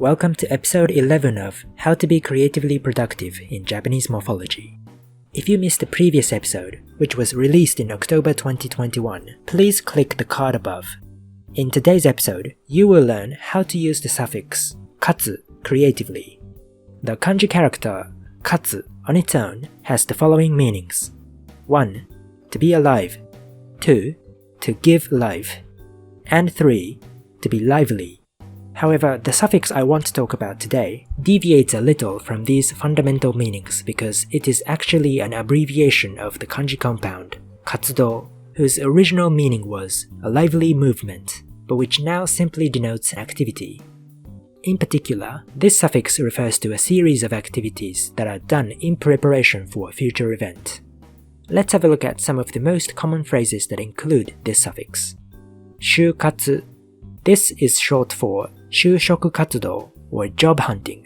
Welcome to episode 11 of How to be Creatively Productive in Japanese Morphology. If you missed the previous episode, which was released in October 2021, please click the card above. In today's episode, you will learn how to use the suffix katsu creatively. The kanji character katsu on its own has the following meanings. 1. To be alive. 2. To give life. And 3. To be lively. However, the suffix I want to talk about today deviates a little from these fundamental meanings because it is actually an abbreviation of the kanji compound katsudo, whose original meaning was a lively movement, but which now simply denotes activity. In particular, this suffix refers to a series of activities that are done in preparation for a future event. Let's have a look at some of the most common phrases that include this suffix. Shūkatsu. This is short for shūshoku katsudo or job hunting.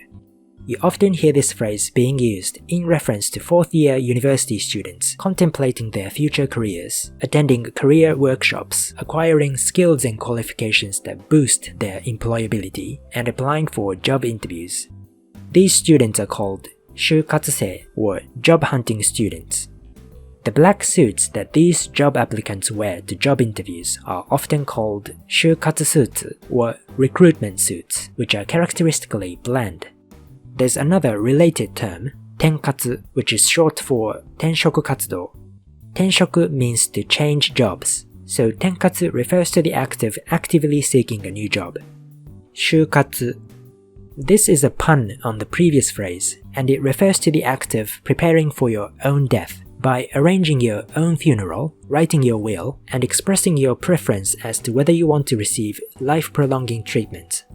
You often hear this phrase being used in reference to fourth-year university students contemplating their future careers, attending career workshops, acquiring skills and qualifications that boost their employability, and applying for job interviews. These students are called shūkatsusei or job hunting students. The black suits that these job applicants wear to job interviews are often called shūkatsu suits or recruitment suits, which are characteristically bland. There's another related term, tenkatsu, which is short for tenshoku katsudo. Tenshoku means to change jobs, so tenkatsu refers to the act of actively seeking a new job. Shūkatsu. This is a pun on the previous phrase, and it refers to the act of preparing for your own death by arranging your own funeral, writing your will, and expressing your preference as to whether you want to receive life-prolonging treatment.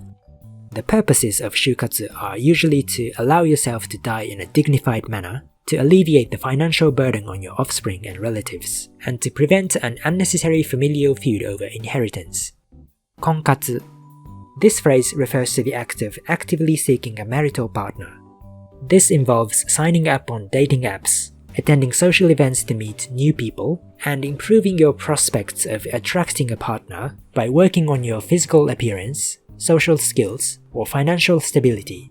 The purposes of shūkatsu are usually to allow yourself to die in a dignified manner, to alleviate the financial burden on your offspring and relatives, and to prevent an unnecessary familial feud over inheritance. Konkatsu. This phrase refers to the act of actively seeking a marital partner. This involves signing up on dating apps, attending social events to meet new people, and improving your prospects of attracting a partner by working on your physical appearance, social skills, or financial stability.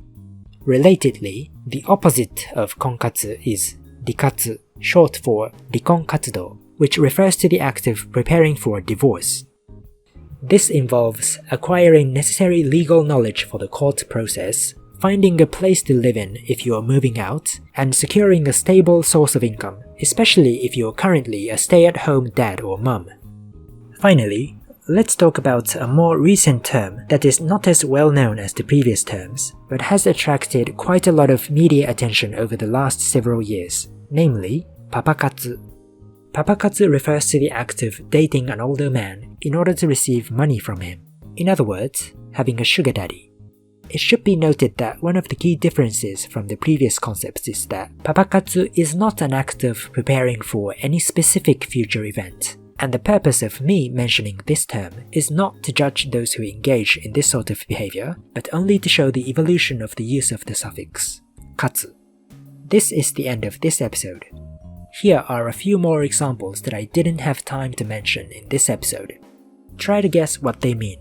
Relatedly, the opposite of konkatsu is rikatsu, short for rikon katsudo, which refers to the act of preparing for a divorce. This involves acquiring necessary legal knowledge for the court process, finding a place to live in if you are moving out, and securing a stable source of income, especially if you are currently a stay-at-home dad or mum. Finally, let's talk about a more recent term that is not as well known as the previous terms, but has attracted quite a lot of media attention over the last several years, namely papakatsu. Papakatsu refers to the act of dating an older man in order to receive money from him. In other words, having a sugar daddy. It should be noted that one of the key differences from the previous concepts is that papakatsu is not an act of preparing for any specific future event, and the purpose of me mentioning this term is not to judge those who engage in this sort of behavior, but only to show the evolution of the use of the suffix katsu. This is the end of this episode. Here are a few more examples that I didn't have time to mention in this episode. Try to guess what they mean.